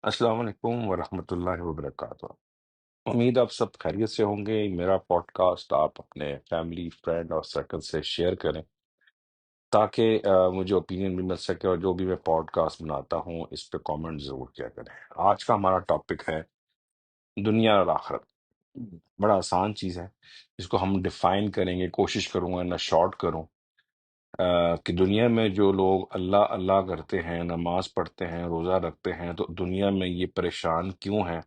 السلام علیکم ورحمۃ اللہ وبرکاتہ۔ امید آپ سب خیریت سے ہوں گے۔ میرا پوڈ کاسٹ آپ اپنے فیملی فرینڈ اور سرکل سے شیئر کریں تاکہ مجھے اوپینین بھی مل سکے، اور جو بھی میں پوڈ کاسٹ بناتا ہوں اس پہ کامنٹ ضرور کیا کریں۔ آج کا ہمارا ٹاپک ہے دنیا اور آخرت۔ بڑا آسان چیز ہے، اس کو ہم ڈیفائن کریں گے، کوشش کروں گا نہ شارٹ کروں۔ کہ دنیا میں جو لوگ اللہ اللہ کرتے ہیں، نماز پڑھتے ہیں، روزہ رکھتے ہیں، تو دنیا میں یہ پریشان کیوں ہیں؟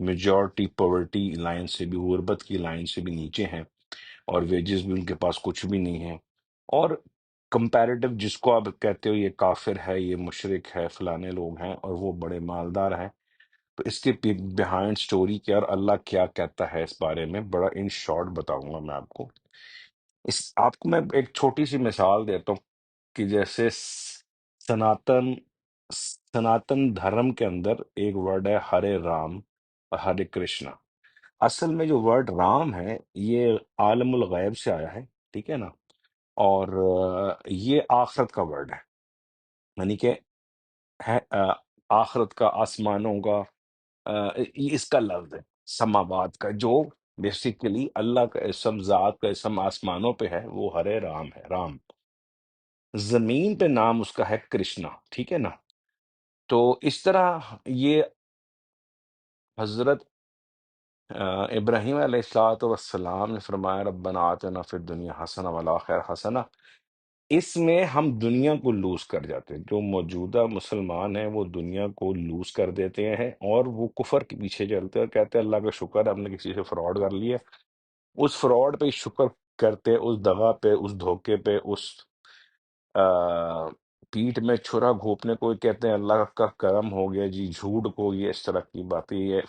میجورٹی پاورٹی لائن سے بھی، غربت کی لائن سے بھی نیچے ہیں، اور ویجز بھی ان کے پاس کچھ بھی نہیں ہے، اور کمپیریٹو جس کو آپ کہتے ہو یہ کافر ہے، یہ مشرک ہے، فلانے لوگ ہیں، اور وہ بڑے مالدار ہیں۔ تو اس کے بیہائنڈ سٹوری کیا اور اللہ کیا کہتا ہے اس بارے میں بڑا ان شارٹ بتاؤں گا میں آپ کو۔ آپ کو میں ایک چھوٹی سی مثال دیتا ہوں کہ جیسے سناتن سناتن دھرم کے اندر ایک ورڈ ہے ہرے رام اور ہرے کرشنا۔ اصل میں جو ورڈ رام ہے یہ عالم الغیب سے آیا ہے، ٹھیک ہے نا، اور یہ آخرت کا ورڈ ہے، یعنی کہ آخرت کا، آسمانوں کا، یہ اس کا لفظ ہے، سماوات کا، جو بیسیکلی اللہ کا اسم، ذات کا اسم آسمانوں پہ ہے، وہ ہرے رام ہے، رام۔ زمین پہ نام اس کا ہے کرشنا، ٹھیک ہے نا۔ تو اس طرح یہ حضرت ابراہیم علیہ الصلوۃ والسلام نے فرمایا ربنا آتنا فی الدنیا حسنہ والآخرہ حسنہ۔ اس میں ہم دنیا کو لوز کر جاتے ہیں، جو موجودہ مسلمان ہیں وہ دنیا کو لوز کر دیتے ہیں، اور وہ کفر کے پیچھے چلتے ہیں اور کہتے ہیں اللہ کا شکر ہے ہم نے کسی سے فراڈ کر لیا۔ اس فراڈ پہ شکر کرتے، اس دغا پہ، اس دھوکے پہ، اس پیٹھ میں چھرا گھونپنے کو کہتے ہیں اللہ کا کرم ہو گیا جی، جھوٹ کو، یہ اس طرح کی باتیں، یہ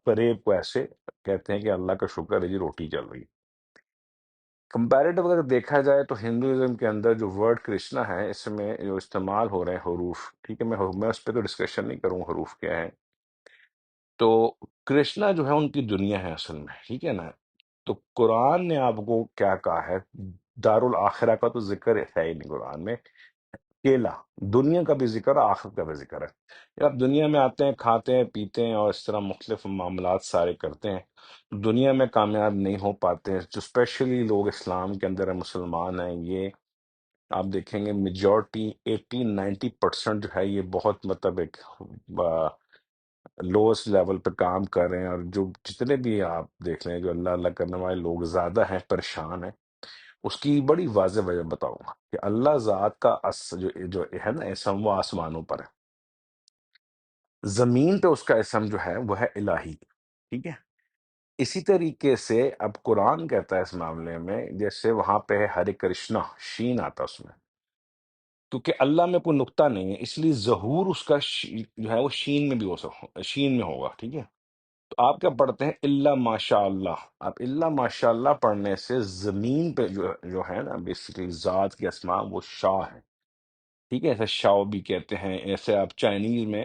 فریب کو ایسے کہتے ہیں کہ اللہ کا شکر ہے جی روٹی چل رہی۔ کمپیریٹو اگر دیکھا جائے تو ہندوازم کے اندر جو ورڈ کرشنا ہے، اس میں جو استعمال ہو رہے ہیں حروف، ٹھیک ہے، میں اس پہ تو ڈسکشن نہیں کروں حروف کیا ہے۔ تو کرشنا جو ہے ان کی دنیا ہے اصل میں، ٹھیک ہے نا۔ تو قرآن نے آپ کو کیا کہا ہے؟ دار الآخرہ کا تو ذکر ہے ہی نہیں قرآن میں، اکیلا دنیا کا بھی ذکر ہے، آخرت کا بھی ذکر ہے۔ جب آپ دنیا میں آتے ہیں، کھاتے ہیں، پیتے ہیں، اور اس طرح مختلف معاملات سارے کرتے ہیں، دنیا میں کامیاب نہیں ہو پاتے ہیں۔ جو اسپیشلی لوگ اسلام کے اندر ہیں، مسلمان ہیں، یہ آپ دیکھیں گے میجورٹی 80-90% جو ہے یہ بہت مطلب ایک لوئسٹ لیول پہ کام کر رہے ہیں، اور جو جتنے بھی آپ دیکھ لیں جو اللہ اللہ کرنے والے لوگ زیادہ ہیں، پریشان ہیں۔ اس کی بڑی واضح وجہ بتاؤں گا کہ اللہ ذات کا جو ہے نا اسم، وہ آسمانوں پر ہے، زمین پہ اس کا اسم جو ہے وہ ہے الہی، ٹھیک ہے۔ اسی طریقے سے اب قرآن کہتا ہے اس معاملے میں، جیسے وہاں پہ ہے ہرے کرشنا، شین آتا اس میں، کیونکہ اللہ میں کوئی نقطہ نہیں ہے، اس لیے ظہور اس کا جو ہے وہ شین میں بھی شین میں ہوگا، ٹھیک ہے۔ تو آپ کیا پڑھتے ہیں؟ اللہ ماشاء اللہ۔ آپ اللہ ماشاء اللہ پڑھنے سے زمین پہ جو ہے نا بیسیکلی ذات کے اسماء وہ شاہ ہے، ٹھیک ہے۔ ایسے شاؤ بھی کہتے ہیں، ایسے آپ چائنیز میں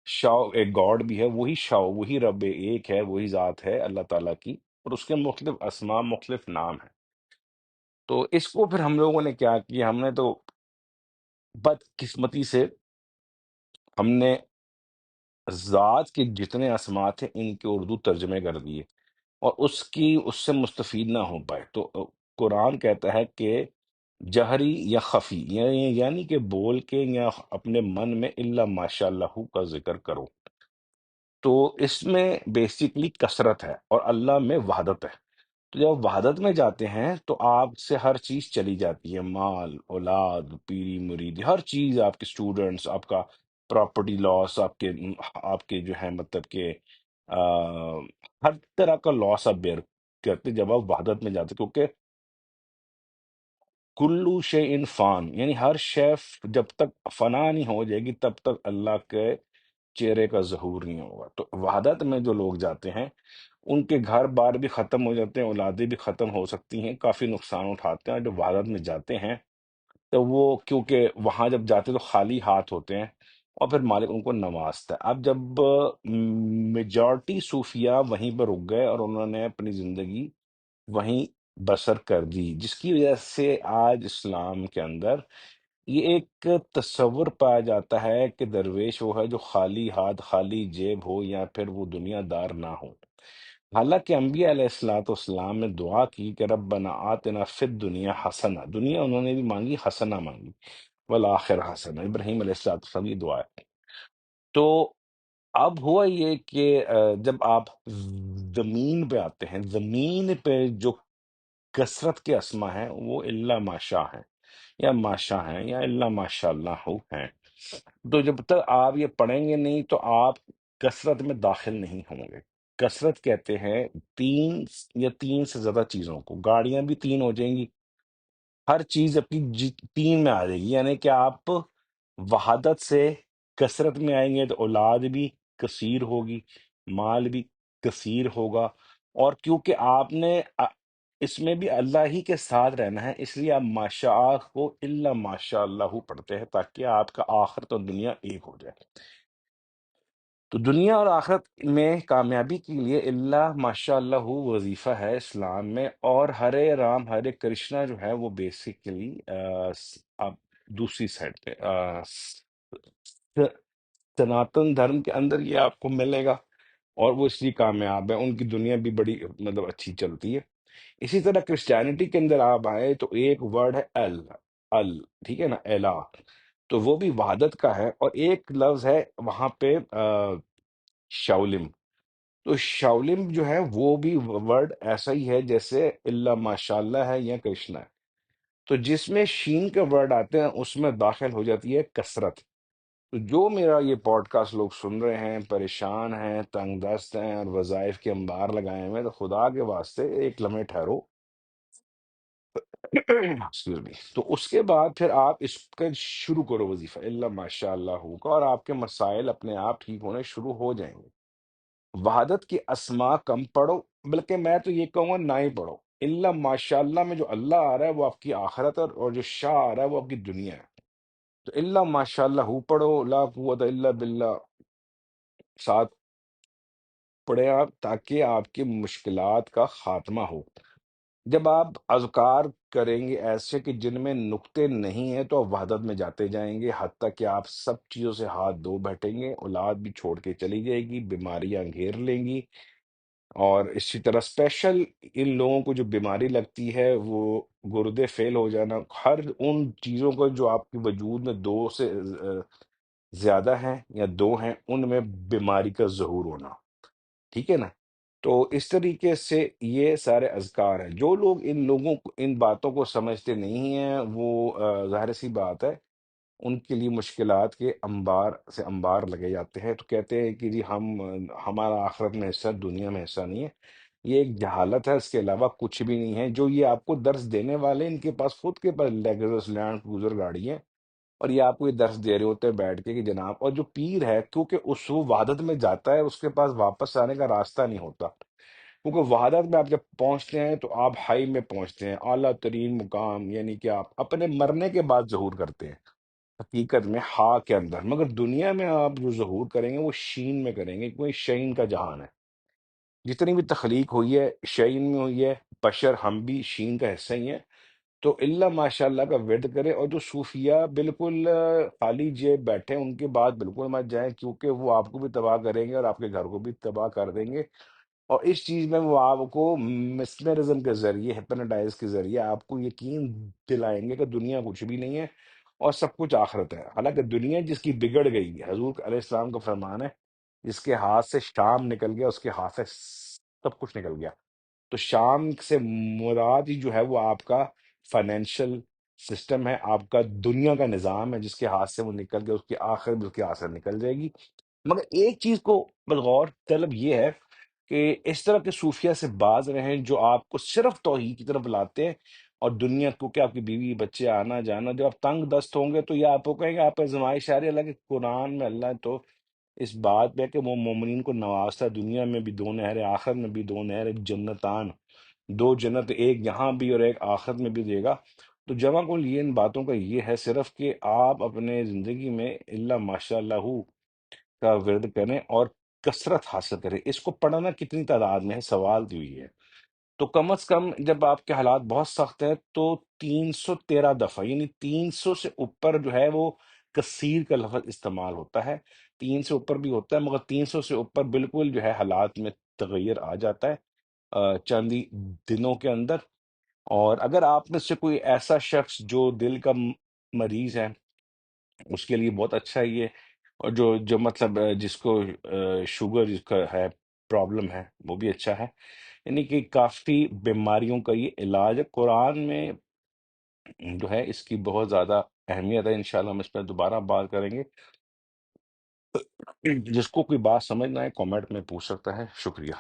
شاؤ ایک گاڈ بھی ہے، وہی شاؤ، وہی رب ایک ہے، وہی ذات ہے اللہ تعالیٰ کی، اور اس کے مختلف اسماء، مختلف نام ہیں۔ تو اس کو پھر ہم لوگوں نے کیا کیا؟ ہم نے تو بدقسمتی سے ہم نے ذات کے جتنے اسماء تھے ان کے اردو ترجمے کر دیے، اور اس سے مستفید نہ ہو پائے۔ تو قرآن کہتا ہے کہ جہری یا خفی، یعنی کہ بول کے یا اپنے من میں اللہ ماشاء اللہ کا ذکر کرو۔ تو اس میں بیسیکلی کثرت ہے، اور اللہ میں وحدت ہے۔ تو جب وحدت میں جاتے ہیں تو آپ سے ہر چیز چلی جاتی ہے، مال، اولاد، پیری مرید، ہر چیز، آپ کے اسٹوڈنٹس، آپ کا پراپرٹی لاس، آپ کے جو ہے مطلب کہ آ، ہر طرح کا لاس آپ بیئر کرتے جب آپ وحدت میں جاتے، کیونکہ کلو شے فان، یعنی ہر شے جب تک فنا نہیں ہو جائے گی تب تک اللہ کے چہرے کا ظہور نہیں ہوگا۔ تو وحدت میں جو لوگ جاتے ہیں ان کے گھر بار بھی ختم ہو جاتے ہیں، اولادیں بھی ختم ہو سکتی ہیں، کافی نقصان اٹھاتے ہیں۔ جو وحدت میں جاتے ہیں تو وہ کیونکہ وہاں جب جاتے تو خالی ہاتھ ہوتے ہیں، اور پھر مالک ان کو نوازتا ہے۔ اب جب میجورٹی صوفیہ وہیں پر رک گئے اور انہوں نے اپنی زندگی وہیں بسر کر دی، جس کی وجہ سے آج اسلام کے اندر یہ ایک تصور پایا جاتا ہے کہ درویش وہ ہے جو خالی ہاتھ خالی جیب ہو یا پھر وہ دنیا دار نہ ہو۔ حالانکہ انبیاء علیہ الصلوۃ والسلام نے دعا کی کہ ربنا آتنا فی الدنیا حسنہ، دنیا انہوں نے بھی مانگی، حسنہ مانگی، والآخر حسنہ، ابراہیم علیہ الصلوۃ والسلام کی دعا ہے۔ تو اب ہوا یہ کہ جب آپ زمین پہ آتے ہیں، زمین پہ جو کثرت کے اسما ہیں وہ اللہ ماشاء ہیں، یا ماشاء ہیں، یا اللہ ماشاء اللہ ہیں۔ تو جب تک آپ یہ پڑھیں گے نہیں تو آپ کثرت میں داخل نہیں ہوں گے۔ کثرت کہتے ہیں تین یا تین سے زیادہ چیزوں کو، گاڑیاں بھی تین ہو جائیں گی، ہر چیز اپنی تین میں آ جائے گی، یعنی کہ آپ وحدت سے کثرت میں آئیں گے تو اولاد بھی کثیر ہوگی، مال بھی کثیر ہوگا، اور کیونکہ آپ نے اس میں بھی اللہ ہی کے ساتھ رہنا ہے، اس لیے آپ ماشاء کو الا ماشاء اللہ پڑھتے ہیں تاکہ آپ کا آخرت اور دنیا ایک ہو جائے۔ تو دنیا اور آخرت میں کامیابی کے لیے اللہ ماشاء اللہ وظیفہ ہے اسلام میں، اور ہرے رام ہرے کرشنا جو ہے وہ بیسیکلی آپ دوسری سائڈ پہ سناتن دھرم کے اندر یہ آپ کو ملے گا، اور وہ اس لیے کامیاب ہے، ان کی دنیا بھی بڑی مطلب اچھی چلتی ہے۔ اسی طرح کرسچینٹی کے اندر آپ آئے تو ایک ورڈ ہے ال، ٹھیک ہے نا، الہ، تو وہ بھی وحدت کا ہے، اور ایک لفظ ہے وہاں پہ شاولم، تو شاولم جو ہے وہ بھی ورڈ ایسا ہی ہے جیسے اللہ ماشاء اللہ ہے یا کرشنا ہے، تو جس میں شین کے ورڈ آتے ہیں اس میں داخل ہو جاتی ہے کثرت۔ تو جو میرا یہ پوڈ کاسٹ لوگ سن رہے ہیں، پریشان ہیں، تنگ دست ہیں، اور وظائف کے انبار لگائے ہوئے ہیں، تو خدا کے واسطے ایک لمحے ٹھہرو، ایکسکیوز می، تو اس کے بعد پھر آپ اس کا شروع کرو وظیفہ اللہ ماشاء اللہ کا، اور آپ کے مسائل اپنے آپ ٹھیک ہونے شروع ہو جائیں گے۔ وحدت کی اسما کم پڑھو، بلکہ میں تو یہ کہوں گا نہ ہی پڑھو۔ اللہ ماشاء اللہ میں جو اللہ آ رہا ہے وہ آپ کی آخرت ہے، اور جو شاہ آ رہا ہے وہ آپ کی دنیا ہے۔ تو اللہ ماشاء اللہ پڑھو، لا قوت الا باللہ ساتھ پڑھے آپ، تاکہ آپ کی مشکلات کا خاتمہ ہو۔ جب آپ اذکار کریں گے ایسے کہ جن میں نقطے نہیں ہیں تو آپ وحدت میں جاتے جائیں گے، حتیٰ کہ آپ سب چیزوں سے ہاتھ دھو بیٹھیں گے، اولاد بھی چھوڑ کے چلی جائے گی، بیماریاں گھیر لیں گی، اور اسی طرح اسپیشل ان لوگوں کو جو بیماری لگتی ہے وہ گردے فیل ہو جانا، ہر ان چیزوں کو جو آپ کے وجود میں دو سے زیادہ ہیں یا دو ہیں، ان میں بیماری کا ظہور ہونا، ٹھیک ہے نا۔ تو اس طریقے سے یہ سارے اذکار ہیں۔ جو لوگ ان لوگوں کو ان باتوں کو سمجھتے نہیں ہیں وہ ظاہر سی بات ہے ان کے لیے مشکلات کے انبار سے انبار لگے جاتے ہیں، تو کہتے ہیں کہ جی ہمارا آخرت میں حصہ دنیا میں حصہ نہیں ہے۔ یہ ایک جہالت ہے، اس کے علاوہ کچھ بھی نہیں ہے۔ جو یہ آپ کو درس دینے والے ان کے پاس خود کے پاس لیگزس لینڈ کروزر گاڑی ہے، اور یہ آپ کو یہ درس دے رہے ہوتے ہیں بیٹھ کے کہ جناب، اور جو پیر ہے کیونکہ اس وہ وحدت میں جاتا ہے، اس کے پاس واپس آنے کا راستہ نہیں ہوتا، کیونکہ وحدت میں آپ جب پہنچتے ہیں تو آپ ہائی میں پہنچتے ہیں، اعلیٰ ترین مقام، یعنی کہ آپ اپنے مرنے کے بعد ظہور کرتے ہیں حقیقت میں ہا کے اندر، مگر دنیا میں آپ جو ظہور کریں گے وہ شین میں کریں گے، کیونکہ شین کا جہان ہے۔ جتنی بھی تخلیق ہوئی ہے شین میں ہوئی ہے، بشر ہم بھی شین کا حصہ ہی ہیں۔ تو اللہ ماشاء اللہ کا ورد کرے، اور جو صوفیہ بالکل خالی جیب بیٹھے ہیں ان کے بعد بالکل مت جائیں، کیونکہ وہ آپ کو بھی تباہ کریں گے اور آپ کے گھر کو بھی تباہ کر دیں گے، اور اس چیز میں وہ آپ کو مسمرزم کے ذریعے، ہپنوٹائز کے ذریعے آپ کو یقین دلائیں گے کہ دنیا کچھ بھی نہیں ہے اور سب کچھ آخرت ہے۔ حالانکہ دنیا جس کی بگڑ گئی ہے، حضور علیہ السلام کا فرمان ہے، جس کے ہاتھ سے شام نکل گیا اس کے ہاتھ سے سب کچھ نکل گیا۔ تو شام سے مراد ہی جو ہے وہ آپ کا فائنینشیل سسٹم ہے، آپ کا دنیا کا نظام ہے، جس کے ہاتھ سے وہ نکل گیا اس کی آخر بھی اس کے ہاتھ سے نکل جائے گی۔ مگر ایک چیز کو بالغور طلب یہ ہے کہ اس طرح کے صوفیہ سے باز رہیں جو آپ کو صرف توحید کی طرف لاتے ہیں، اور دنیا کو کہ آپ کی بیوی بچے آنا جانا، جب آپ تنگ دست ہوں گے تو یہ آپ کو کہیں گے آپ آزمائش آ رہی ہے۔ اللہ کے قرآن میں اللہ تو اس بات پہ کہ وہ مومنین کو نوازتا ہے، دنیا میں بھی دو نہریں، آخر میں بھی دو نہریں، جنتان، دو جنت، ایک یہاں بھی اور ایک آخرت میں بھی دے گا۔ تو جمع کل یہ ان باتوں کا یہ ہے صرف کہ آپ اپنے زندگی میں اللہ ماشاء اللہ کا ورد کریں اور کثرت حاصل کریں۔ اس کو پڑھنا کتنی تعداد میں ہے، سوال تو یہ ہے۔ تو کم از کم جب آپ کے حالات بہت سخت ہیں تو 313 دفعہ، یعنی 300 سے اوپر جو ہے وہ کثیر کا لفظ استعمال ہوتا ہے۔ 3 سے اوپر بھی ہوتا ہے، مگر 300 سے اوپر بالکل جو ہے حالات میں تغیر آ جاتا ہے چند ہی دنوں کے اندر۔ اور اگر آپ میں سے کوئی ایسا شخص جو دل کا مریض ہے، اس کے لیے بہت اچھا ہے یہ، اور جو مطلب جس کو شوگر جس کا ہے پرابلم ہے، وہ بھی اچھا ہے۔ یعنی کہ کافی بیماریوں کا یہ علاج ہے۔ قرآن میں جو ہے اس کی بہت زیادہ اہمیت ہے، انشاءاللہ ہم اس پہ دوبارہ بات کریں گے۔ جس کو کوئی بات سمجھ نہ آئے کامنٹ میں پوچھ سکتا ہے۔ شکریہ۔